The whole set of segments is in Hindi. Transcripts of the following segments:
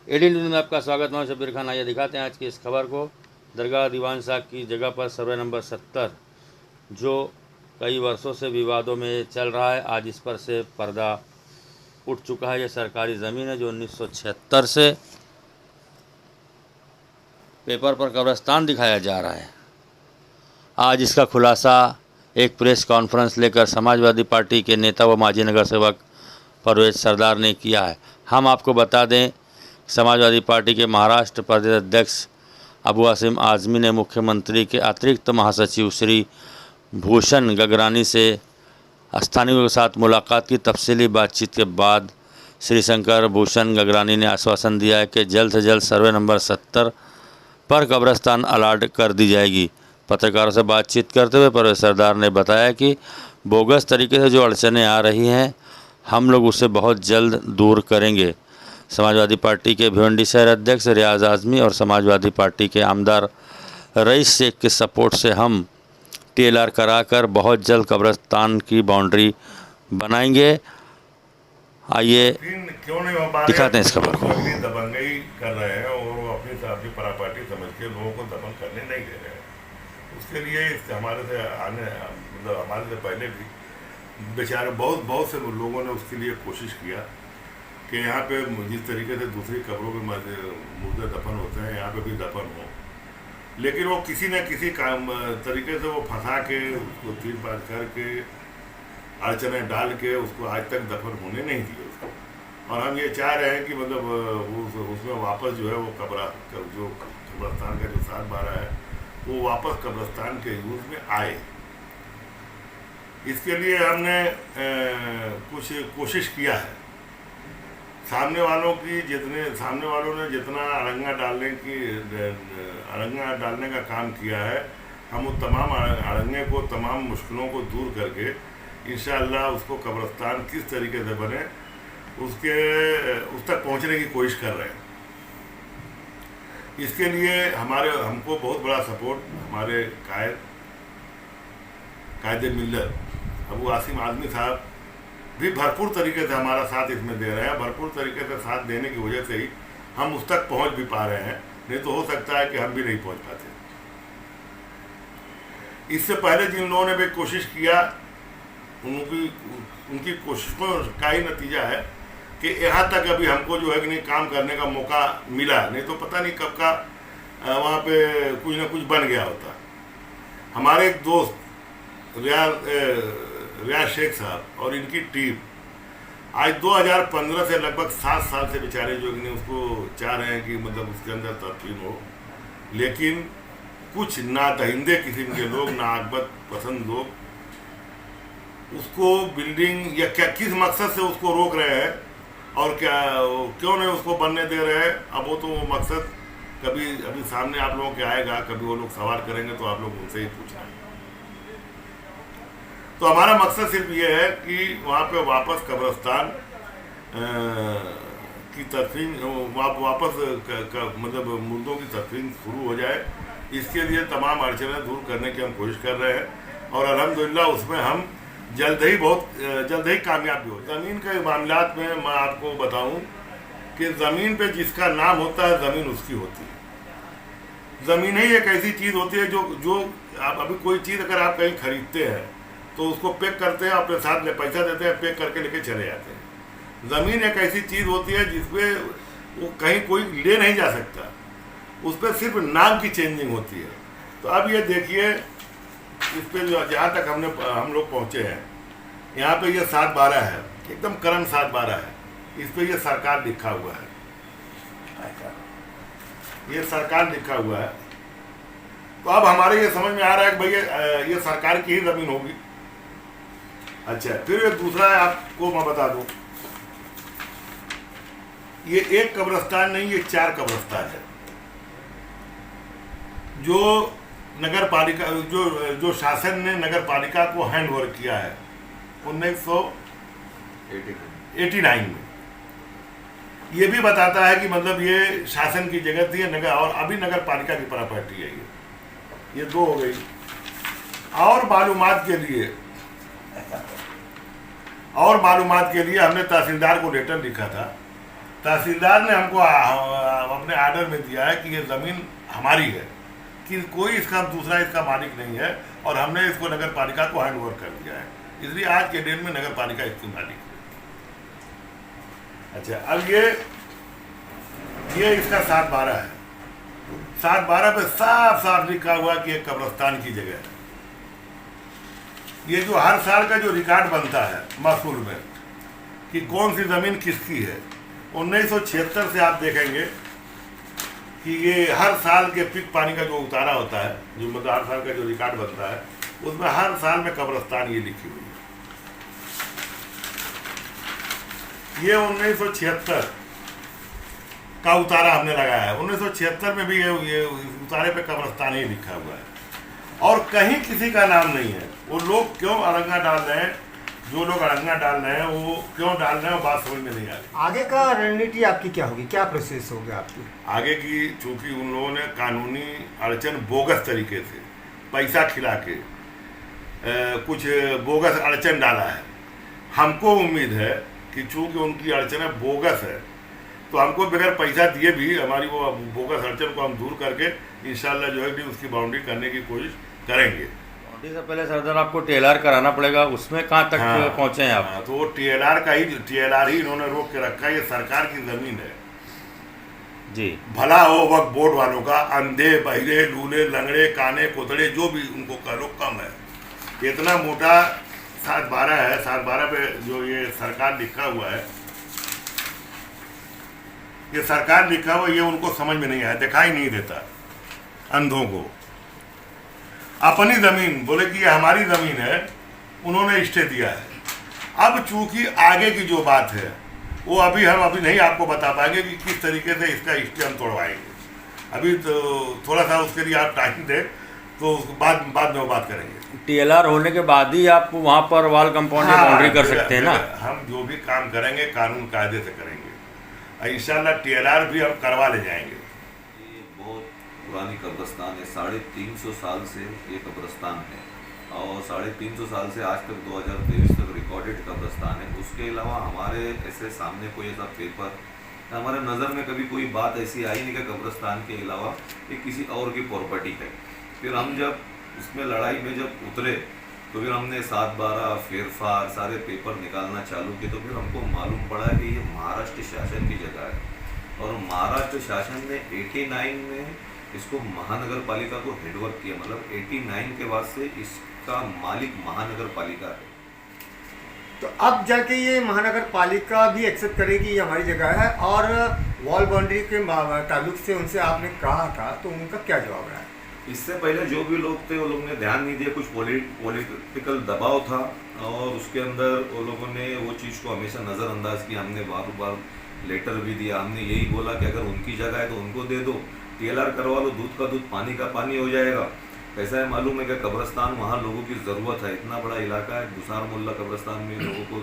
एडीन न्यूज़ में आपका स्वागत। मैं शब्बीर खान। आइए दिखाते हैं आज की इस खबर को। दरगाह दीवान शाह की जगह पर सर्वे नंबर 70 जो कई वर्षों से विवादों में चल रहा है, आज इस पर से पर्दा उठ चुका है। यह सरकारी ज़मीन है जो 1976 से पेपर पर कब्रिस्तान दिखाया जा रहा है। आज इसका खुलासा एक प्रेस कॉन्फ्रेंस लेकर समाजवादी पार्टी के नेता व माजी नगर सेवक परवेज सरदार ने किया है। हम आपको बता दें, समाजवादी पार्टी के महाराष्ट्र प्रदेश अध्यक्ष अबू आसिम आज़मी ने मुख्यमंत्री के अतिरिक्त महासचिव श्री भूषण गगरानी से स्थानीयों के साथ मुलाकात की। तफसीली बातचीत के बाद श्री शंकर भूषण गगरानी ने आश्वासन दिया है कि जल्द से जल्द सर्वे नंबर 70 पर कब्रिस्तान अलाट कर दी जाएगी। पत्रकारों से बातचीत करते हुए परवेज सरदार ने बताया कि बोगस तरीके से जो अड़चनें आ रही हैं, हम लोग उसे बहुत जल्द दूर करेंगे। समाजवादी पार्टी के भिवंडी शहर अध्यक्ष रियाज आज़मी और समाजवादी पार्टी के आमदार रईस शेख के सपोर्ट से हम टीएलआर कराकर बहुत जल्द कब्रिस्तान की बाउंड्री बनाएंगे। आइए क्यों नहीं हो पा दिखाते हैं इस खबर को। दबंगई कर रहे हैं और वो अपनी परापार्टी समझ के लोगों को दफन करने नहीं दे रहे हैं। उसके लिए हमारे से आने मतलब हमारे से पहले भी बेचारे बहुत से लोगों ने उसके लिए कोशिश किया कि यहाँ पे जिस तरीके से दूसरी कब्रों में मुर्दे दफन होते हैं, यहाँ पे भी दफन हो, लेकिन वो किसी न किसी तरीके से वो फंसा के उसको तीर पार करके अड़चने डाल के उसको आज तक दफन होने नहीं दिए उसको। और हम ये चाह रहे हैं कि मतलब उसमें वापस जो है वो जो कब्रिस्तान का जो 7/12 है वो वापस कब्रिस्तान के यूज में आए। इसके लिए हमने कुछ कोशिश किया है। सामने वालों ने जितना अड़ंगा डालने का काम किया है, हम उस तमाम अड़ंगे को, तमाम मुश्किलों को दूर करके इंशाअल्लाह उसको कब्रिस्तान किस तरीके से बने उस तक पहुंचने की कोशिश कर रहे हैं। इसके लिए हमको बहुत बड़ा सपोर्ट हमारे कायदे मिल्लत अबू आसिम आज़मी साहब भी भरपूर तरीके से हमारा साथ इसमें दे रहे हैं। भरपूर तरीके से साथ देने की वजह से ही हम उस तक पहुंच भी पा रहे हैं, नहीं तो हो सकता है कि हम भी नहीं पहुंच पाते। इससे पहले जिन लोगों ने भी कोशिश किया, उनकी कोशिशों का ही नतीजा है कि यहाँ तक अभी हमको जो है कि नहीं काम करने का मौका मिला, नहीं तो पता नहीं कब का वहाँ पे कुछ ना कुछ बन गया होता। हमारे एक दोस्त रियाज शेख साहब और इनकी टीम आज 2015 से लगभग 7 साल से बेचारे जो कि उसको चाह रहे हैं कि मतलब उसके अंदर तरतीब हो, लेकिन कुछ ना दहिंदे किस्म के लोग, ना आगबत पसंद लोग उसको बिल्डिंग या क्या किस मकसद से उसको रोक रहे हैं और क्यों नहीं उसको बनने दे रहे हैं। अब वो तो मकसद कभी अभी सामने आप लोगों के आएगा, कभी वो लोग सवाल करेंगे तो आप लोग उनसे ही पूछना है। तो हमारा मकसद सिर्फ ये है कि वहाँ पे वापस कब्रिस्तान की तदफीन वापस मतलब मुर्दों की तदफीन शुरू हो जाए। इसके लिए तमाम अड़चनें दूर करने की हम कोशिश कर रहे हैं और अल्हम्दुलिल्लाह उसमें हम जल्द ही कामयाब भी हो। ज़मीन के मामलात में मैं आपको बताऊं कि ज़मीन पे जिसका नाम होता है ज़मीन उसकी होती है। ज़मीन ही एक ऐसी चीज़ होती है जो आप अभी कोई चीज़ अगर आप कहीं खरीदते हैं तो उसको पैक करते हैं, अपने साथ में पैसा देते हैं, पैक करके लेके चले जाते हैं। ज़मीन एक ऐसी चीज़ होती है जिसपे वो कहीं कोई ले नहीं जा सकता, उस पर सिर्फ नाम की चेंजिंग होती है। तो अब ये देखिए, इस पर जहाँ तक हम लोग पहुँचे हैं, यहाँ पे ये 7/12 है, एकदम करंट 7/12 है। इस पर ये सरकार लिखा हुआ है, ये सरकार लिखा हुआ है। तो अब हमारे ये समझ में आ रहा है कि भैया ये सरकार की ही ज़मीन होगी। अच्छा, फिर एक दूसरा है, आपको मैं बता दूं, ये एक कब्रिस्तान नहीं, ये 4 कब्रिस्तान है जो नगर पालिका जो शासन ने नगर पालिका को हैंड ओवर किया है 1989 में। ये भी बताता है कि मतलब ये शासन की जगह थी नगर, और अभी नगर पालिका की प्रॉपर्टी है। ये 2 हो गई। और मालूमात के लिए हमने तहसीलदार को लेटर लिखा था तहसीलदार ने हमको अपने आर्डर में दिया है कि ये ज़मीन हमारी है, कि कोई इसका दूसरा इसका मालिक नहीं है, और हमने इसको नगर पालिका को हैंड ओवर कर दिया है। इसलिए आज के डेट में नगर पालिका इसकी मालिक है। अच्छा, अब ये इसका 7/12 है। 7/12 पे साफ साफ लिखा हुआ कि एक कब्रिस्तान की जगह है। ये जो हर साल का जो रिकॉर्ड बनता है महसूल में कि कौन सी ज़मीन किसकी है, 1976 से आप देखेंगे कि ये हर साल के पिक पानी का जो उतारा होता है, जो मतलब हर साल का जो रिकॉर्ड बनता है, उसमें हर साल में कब्रिस्तान ये लिखी हुई है। ये 1976 का उतारा हमने लगाया है। 1976 में भी ये उतारे पे कब्रिस्तान ही लिखा हुआ है, और कहीं किसी का नाम नहीं है। वो लोग क्यों अड़ंगा डाल रहे हैं, जो लोग अड़ंगा डाल रहे हैं वो क्यों डाल रहे हैं, वो बात समझ में नहीं आ रही। आगे का रणनीति आपकी क्या होगी, क्या प्रोसेस होगी आपकी आगे की? चूंकि उन लोगों ने कानूनी अड़चन बोगस तरीके से पैसा खिला के कुछ बोगस अड़चन डाला है। हमको उम्मीद है कि चूंकि उनकी अड़चन बोगस है, तो हमको बगैर पैसा दिए भी हमारी वो बोगस अड़चन को हम दूर करके इंशाल्लाह जो है कि उसकी बाउंड्री करने की कोशिश करेंगे। बाउंड्री से पहले सरदार आपको टीएलआर कराना पड़ेगा, उसमें कहाँ तक पहुँचे हैं आप? तो वो टीएलआर ही इन्होंने रोक के रखा है। ये सरकार की ज़मीन है जी। भला हो वक्त बोर्ड वालों का, अंधे बहिरे लूले लंगड़े काने कोतड़े जो भी उनको कह लो कम है। इतना मोटा 7/12 है। 7/12 पे जो ये सरकार लिखा हुआ है, ये सरकार लिखा हुआ, ये उनको समझ में नहीं आया, दिखाई नहीं देता अंधों को। अपनी ज़मीन बोले कि ये हमारी ज़मीन है, उन्होंने स्टे दिया है। अब चूंकि आगे की जो बात है वो हम अभी नहीं आपको बता पाएंगे कि किस तरीके से इसका स्टे हम तोड़वाएंगे। अभी तो थोड़ा सा उसके लिए आप टाइम दें, तो बाद में वो बात करेंगे। टीएलआर होने के बाद ही आप वहाँ पर वॉल कंपाउंड या बाउंड्री कर सकते हैं ना? हम जो भी काम करेंगे कानून कायदे से करेंगे। इंशाल्लाह टीएलआर भी हम करवा ले जाएंगे। ये बहुत पुरानी कब्रिस्तान है, 350 साल से ये कब्रिस्तान है, और 350 साल से आज तक 2023 तक रिकॉर्डेड कब्रिस्तान है। उसके अलावा हमारे ऐसे सामने कोई ऐसा पेपर, हमारे नज़र में कभी कोई बात ऐसी आई नहीं कि कब्रिस्तान के अलावा ये किसी और की प्रॉपर्टी है। फिर हम जब उसमें लड़ाई में जब उतरे तो फिर हमने 7/12 फेरफार सारे पेपर निकालना चालू किए, तो फिर हमको मालूम पड़ा कि ये महाराष्ट्र शासन की जगह है, और महाराष्ट्र शासन ने 89 में इसको महानगर पालिका को हेडवर्क किया। मतलब 89 के बाद से इसका मालिक महानगर पालिका है। तो अब जाके ये महानगर पालिका भी एक्सेप्ट करेगी ये हमारी जगह है, और वॉल बाउंड्री के ताल्लुक से उनसे आपने कहा था, तो उनका क्या जवाब रहा है? इससे पहले जो भी लोग थे वो लोग ने ध्यान नहीं दिया, कुछ पॉलिटिकल दबाव था, और उसके अंदर वो लोगों ने वो चीज़ को हमेशा नज़रअंदाज किया। हमने बार बार लेटर भी दिया, हमने यही बोला कि अगर उनकी जगह है तो उनको दे दो, टीएलआर करवा लो, दूध का दूध पानी का पानी हो जाएगा। कैसा है मालूम है कि कब्रिस्तान वहाँ लोगों की ज़रूरत है, इतना बड़ा इलाका है गुसार मोहल्ला कब्रिस्तान में, लोगों को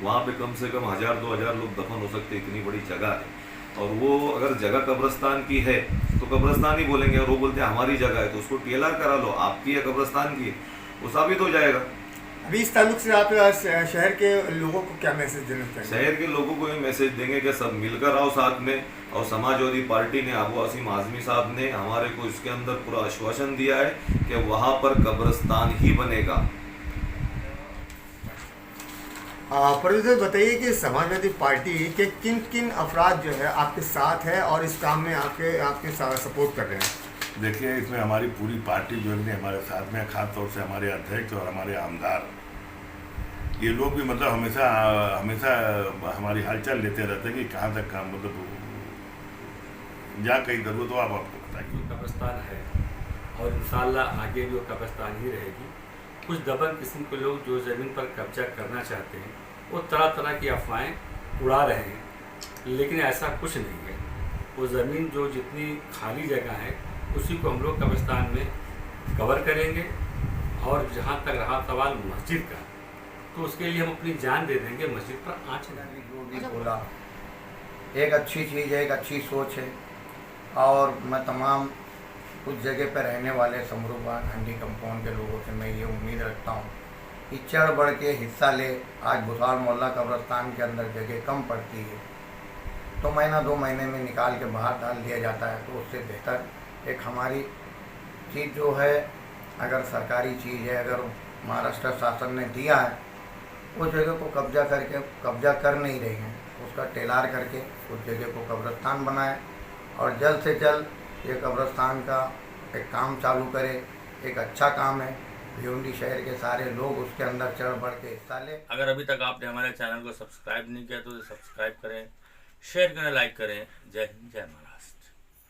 वहाँ पे कम से कम 1000-2000 लोग दफन हो सकते, इतनी बड़ी जगह है। और वो अगर जगह कब्रिस्तान की है तो कब्रिस्तान ही बोलेंगे, और वो बोलते हैं हमारी जगह है तो उसको टीएलआर करा लो, आपकी है कब्रिस्तान की, वो साबित हो जाएगा। अभी इस ताल्लुक से आप शहर के लोगों को क्या मैसेज देना चाहिए? शहर के लोगों को ये मैसेज देंगे कि सब मिलकर आओ साथ में, और समाजवादी पार्टी ने अबू आसिम आजमी साहब ने हमारे को इसके अंदर पूरा आश्वासन दिया है कि वहाँ पर कब्रिस्तान ही बनेगा। प्रोफेसर बताइए कि समाजवादी पार्टी के किन किन अफराद जो है आपके साथ है और इस काम में आपके सपोर्ट कर रहे हैं? देखिए, इसमें हमारी पूरी पार्टी जो है हमारे साथ में, खास तौर से हमारे अध्यक्ष और हमारे आमदार, ये लोग भी मतलब हमेशा हमारी हालचाल लेते रहते हैं कि कहाँ तक काम, मतलब जहाँ कहीं ज़रूरत हो आप आपको बताइए। कब्रिस्तान है और इंशाल्लाह आगे भी वो कब्रिस्तान ही रहेगी। कुछ दबंग किस्म के लोग जो ज़मीन पर कब्जा करना चाहते हैं वो तरह तरह की अफवाहें उड़ा रहे हैं, लेकिन ऐसा कुछ नहीं है। वो ज़मीन जो जितनी खाली जगह है उसी को हम लोग कब्रिस्तान में कवर करेंगे, और जहाँ तक रहा सवाल मस्जिद का, तो उसके लिए हम अपनी जान दे देंगे, मस्जिद पर आँच डालेंगे। जो भी बोला एक अच्छी चीज़ है, एक अच्छी सोच है, और मैं तमाम उस जगह पर रहने वाले समरूबान हंडी कंपाउंड के लोगों से मैं ये उम्मीद रखता हूँ कि चढ़ बढ़ के हिस्सा ले। आज भुसार मोहल्ला कब्रिस्तान के अंदर जगह कम पड़ती है, तो महीना 2 महीने में निकाल के बाहर डाल दिया जाता है। तो उससे बेहतर एक हमारी चीज़ जो है, अगर सरकारी चीज़ है, अगर महाराष्ट्र शासन ने दिया है, उस जगह को कब्जा कर नहीं रही हैं, उसका टेलार करके उस जगह को कब्रिस्तान बनाए और जल्द से जल्द ये कब्रिस्तान का एक काम चालू करे। एक अच्छा काम है, भिवंडी शहर के सारे लोग उसके अंदर चढ़ बढ़ के हिस्सा ले। अगर अभी तक आपने हमारे चैनल को सब्सक्राइब नहीं किया तो सब्सक्राइब करें, शेयर करें, लाइक करें। जय हिंद, जय महाराष्ट्र।